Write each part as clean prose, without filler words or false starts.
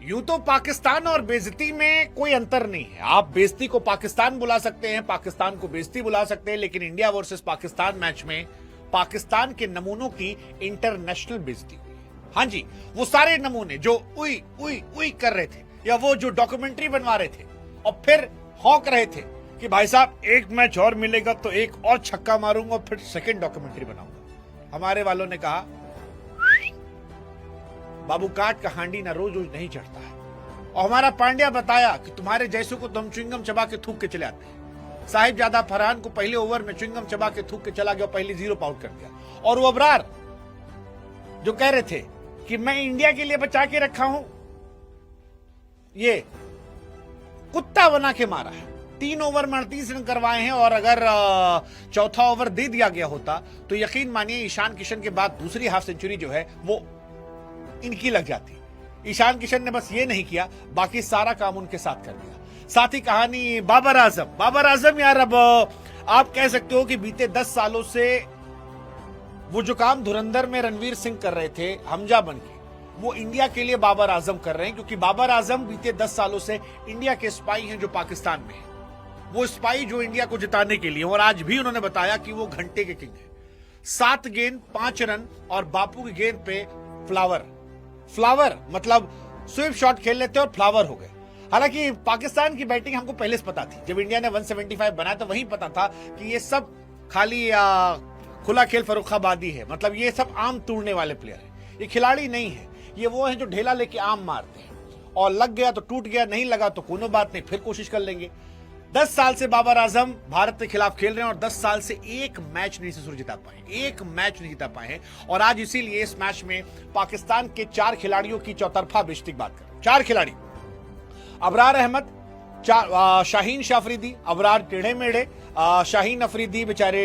यूं तो पाकिस्तान और बेइज्जती में कोई अंतर नहीं है। आप बेइज्जती को पाकिस्तान बुला सकते हैं, पाकिस्तान को बेइज्जती बुला सकते हैं, लेकिन इंडिया वर्सेस पाकिस्तान मैच में पाकिस्तान के नमूनों की इंटरनेशनल बेइज्जती हुई। हाँ जी, वो सारे नमूने जो उई उई उई कर रहे थे, या वो जो डॉक्यूमेंट्री बनवा रहे थे और फिर हौंक रहे थे कि भाई साहब एक मैच और मिलेगा तो एक और छक्का मारूंगा और फिर सेकंड डॉक्यूमेंट्री बनाऊंगा। हमारे वालों ने कहा बाबू काट का हांडी ना रोज रोज नहीं चढ़ता है। और हमारा पांड्या बताया कि तुम्हारे जैसों को तो हम च्युइंगम चबा के थूक के चले आते हैं। साहिबजादा फरहान को पहले ओवर में च्युइंगम चबा के थूक के चला गया, पहले 0 पे आउट कर दिया। और वो अबरार जो कह रहे थे कि मैं इंडिया के लिए बचा के रखा हूं, ये कुत्ता बना के मारा है। 3 ओवर में 38 रन करवाए हैं, और अगर चौथा ओवर दे दिया गया होता तो यकीन मानिए ईशान किशन के बाद दूसरी हाफ सेंचुरी जो है वो इनकी लग जाती। ईशान किशन ने बस ये नहीं किया, बाकी सारा काम उनके साथ कर दिया। साथ ही कहानी बाबर आजम यार, अब आप कह सकते हो कि बीते 10 सालों से वो जो काम धुरंधर में रणवीर सिंह कर रहे थे हमजा बन के, वो इंडिया के लिए बाबर आजम कर रहे हैं। क्योंकि बाबर आजम बीते 10 सालों से इंडिया के स्पाई हैं जो पाकिस्तान में है। वो स्पाई जो इंडिया को जिताने के लिए, और आज भी उन्होंने बताया कि वो घंटे के किंग है। 7 गेंद 5 रन, और बापू की गेंद पे फ्लावर मतलब स्वीप शॉट खेल लेते और फ्लावर हो गए। हालांकि पाकिस्तान की बैटिंग हमको पहले से पता थी। जब इंडिया ने 175 बनाया तो वहीं पता था कि ये सब खाली खुला खेल फर्रुखाबादी है। मतलब ये सब आम तोड़ने वाले प्लेयर हैं, ये खिलाड़ी नहीं है। ये वो हैं जो ढेला लेके आम मारते हैं, और लग गया तो टूट गया, नहीं लगा तो कोनो बात नहीं, फिर कोशिश कर लेंगे। 10 साल से बाबर आजम भारत के खिलाफ खेल रहे हैं, और 10 साल से एक मैच नहीं ससुर जिता पाए, एक मैच नहीं जिता पाए हैं। और आज इसीलिए इस मैच में पाकिस्तान के 4 खिलाड़ियों की चौतरफा बेइज्जती की बात करें। 4 खिलाड़ी, अबरार अहमद, शाहीन शाह अफरीदी, अबरार टेढ़े मेढ़े, शाहीन अफरीदी बेचारे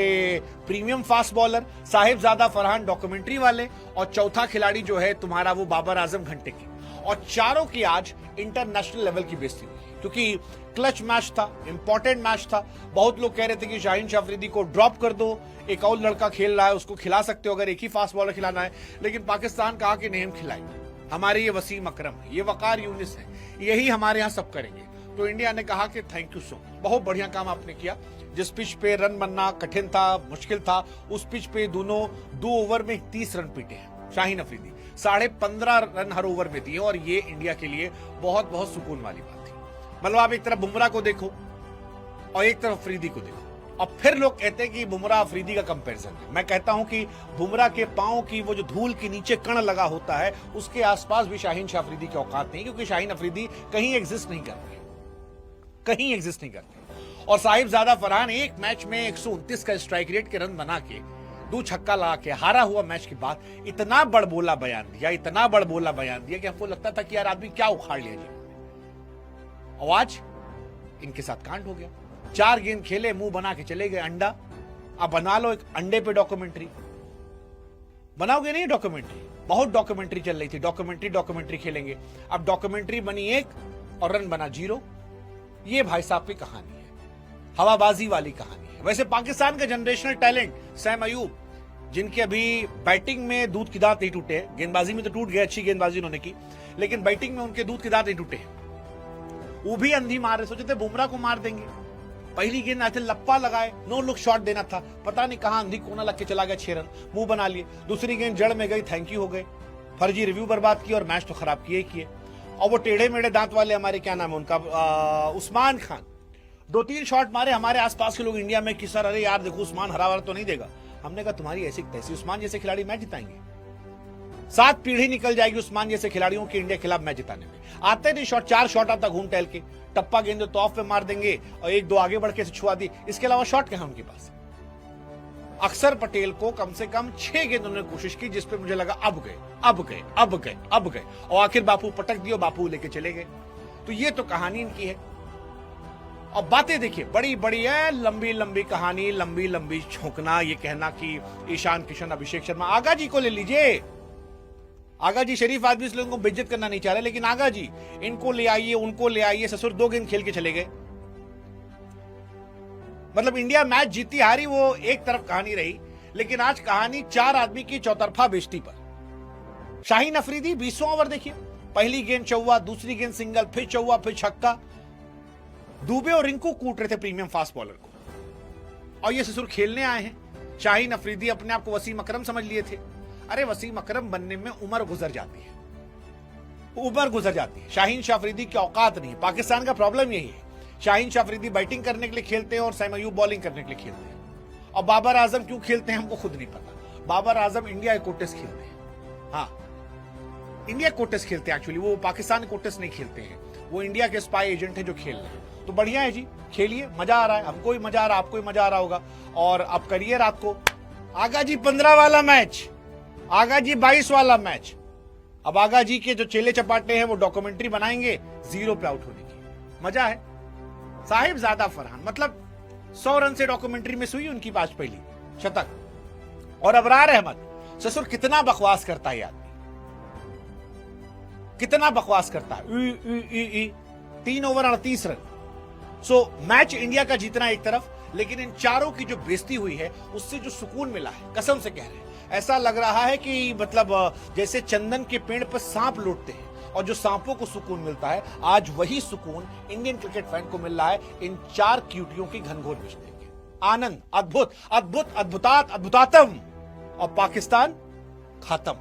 premium fast bowler, Sahibzada Farhan documentary वाले, और चौथा खिलाड़ी जो है तुम्हारा वो बाबर आजम घंटे की। और चारों की आज इंटरनेशनल लेवल की बेइज्जती हुई, क्योंकि क्लच मैच था, इंपॉर्टेंट मैच था। बहुत लोग कह रहे थे कि शाहीन शाह अफरीदी को ड्रॉप कर दो, एक और लड़का खेल रहा है उसको खिला सकते हो अगर एक ही फास्ट बॉलर खिलाना है। लेकिन पाकिस्तान कहा कि नहीं हम खिलाएंगे, हमारे ये वसीम अकरम है, ये वकार यूनिस है, यही हमारे यहाँ सब करेंगे। तो इंडिया ने कहा कि थैंक यू सो मच, बहुत बढ़िया काम आपने किया। जिस पिच पे रन बनना कठिन था, मुश्किल था, उस पिच पे दोनों 2 ओवर में 30 रन पीटे हैं शाहीन अफरीदी, 15.5 रन हर ओवर में दिए, और ये इंडिया के लिए बहुत बहुत सुकून वाली बात थी। मतलब आप एक तरफ बुमराह को देखो और एक तरफ अफरीदी को देखो, और फिर लोग कहते हैं कि बुमराह अफरीदी का कंपैरिजन है। मैं कहता हूं कि बुमराह के पांव की वो जो धूल के नीचे कण लगा होता है, उसके आसपास भी शाहीन शाह अफरीदी की औकात नहीं, क्योंकि शाहीन अफरीदी कहीं एग्जिस्ट नहीं करते, कहीं एग्जिस्ट नहीं करते। और साहिबजादा फरहान एक मैच में 129 का स्ट्राइक रेट के रन बना के 2 छक्का लगा के हारा हुआ मैच के बाद इतना बड़बोला बयान दिया, इतना बड़बोला बयान दिया कि हमको लगता था कि यार आदमी क्या उखाड़ लिया जी। और आज इनके साथ कांड हो गया। 4 गेंद खेले, मुंह बना के चले गए अंडा। अब बना लो एक अंडे पे डॉक्यूमेंट्री, बनाओगे नहीं डॉक्यूमेंट्री? बहुत डॉक्यूमेंट्री चल रही थी, डॉक्यूमेंट्री खेलेंगे। अब डॉक्यूमेंट्री बनी 1 और रन बना 0। ये भाई साहब की कहानी है, हवाबाजी वाली कहानी है। वैसे पाकिस्तान का जनरेशनल टैलेंट सैम अयूब, जिनके अभी बैटिंग में दूध की दांत नहीं टूटे, गेंदबाजी में तो टूट गए, अच्छी गेंदबाजी उन्होंने की, लेकिन बैटिंग में उनके दूध की दांत नहीं टूटे। वो भी अंधी मार रहे, सोचे थे बुमराह को मार देंगे। पहली गेंद आए थे, लप्पा लगाए, नो लुक शॉट देना था, पता नहीं कहां अंधी कोना लग के चला गया, 6 रन मुंह बना लिए। दूसरी गेंद जड़ में गई, थैंक यू हो गए, फर्जी रिव्यू बर्बाद किए और मैच तो खराब किए ही किए। और वो टेढ़े मेढ़े दांत वाले हमारे, क्या नाम है उनका, उस्मान खान, 2-3 शॉट मारे हमारे आसपास के लोग इंडिया में कि सर अरे यार देखो उस्मान हरा वाला तो नहीं देगा। हमने कहा तुम्हारी ऐसी तैसी, उस्मान जैसे खिलाड़ी मैच जिताएंगे, 7 पीढ़ी निकल जाएगी उस्मान जैसे खिलाड़ियों की इंडिया के खिलाफ मैच जिताने में। आते नहीं शॉट, 4 शॉट आता घूम टहल के, टप्पा गेंद तो ऑफ पे मार देंगे और 1-2 आगे बढ़ के छुआ दी, इसके अलावा शॉट क्या है उनके पास। अक्षर पटेल को कम से कम 6 गेंद उन्होंने कोशिश की, जिसपे मुझे लगा अब गए, और आखिर बापू पटक दियो, बापू लेके चले गए। तो ये तो कहानी इनकी है। और बातें देखिए बड़ी बड़ी है, लंबी लंबी कहानी, लंबी लंबी छोंकना, ये कहना कि ईशान किशन, अभिषेक शर्मा, आगा जी को ले लीजिए। आगा जी शरीफ आदमी, से लोगों को बेइज्जत करना नहीं चाह रहे, लेकिन आगा जी इनको ले आइए, उनको ले आइए, ससुर 2 गेंद खेल के चले गए। मतलब इंडिया मैच जीती हारी वो एक तरफ कहानी रही, लेकिन आज कहानी 4 आदमी की चौतरफा बेइज्जती पर। शाहीन अफरीदी 20वां ओवर देखिए, पहली गेंद चौवा, दूसरी गेंद सिंगल, फिर चौवा, फिर छक्का। दुबे और रिंकू कूट रहे थे प्रीमियम फास्ट बॉलर को, और ये ससुर खेलने आए हैं। शाहीन अफरीदी अपने आप को वसीम अकरम समझ लिए थे। अरे वसीम अकरम बनने में उम्र गुजर जाती है, उम्र गुजर जाती है। शाहीन शाह अफरीदी की औकात नहीं है। पाकिस्तान का प्रॉब्लम यही है, शाहीन शाह अफरीदी बैटिंग करने के लिए खेलते हैं और सैम अयूब बॉलिंग करने के लिए खेलते हैं। और बाबर आजम क्यों खेलते हैं हमको खुद नहीं पता। बाबर आजम इंडिया को टेस्ट खेलते हैं, हाँ इंडिया को टेस्ट खेलते हैं एक्चुअली, वो पाकिस्तान को टेस्ट नहीं खेलते हैं, वो इंडिया के स्पाई एजेंट है जो खेल रहे हैं। तो बढ़िया है जी, खेलिए, मजा आ रहा है, हमको भी मजा आ रहा है, आपको भी मजा आ रहा होगा। और अब करिए रात को आगा जी 15 वाला मैच, आगा जी 22 वाला मैच। अब आगा जी के जो चेले चपाटे हैं वो डॉक्यूमेंट्री बनाएंगे 0 पे आउट होने की। मजा है। साहिबजादा फरहान, मतलब 100 रन से डॉक्यूमेंट्री में हुई उनकी पांच पहली शतक। और अबरार अहमद, ससुर कितना बकवास करता है आदमी, कितना बकवास करता है। 3 over 38 run. So match India का जीतना एक तरफ, लेकिन इन चारों की जो बेइज्जती हुई है उससे जो सुकून मिला है, कसम से कह रहे हैं, ऐसा लग रहा है कि मतलब जैसे चंदन के पेड़ पर सांप लौटते हैं और जो सांपों को सुकून मिलता है, आज वही सुकून इंडियन क्रिकेट फैन को मिल रहा है इन 4 क्यूटियों की घनघोर बेइज्जती के। आनंद, अद्भुत, अद्भुत, अद्भुतात, अद्भुतातम। और पाकिस्तान खत्म।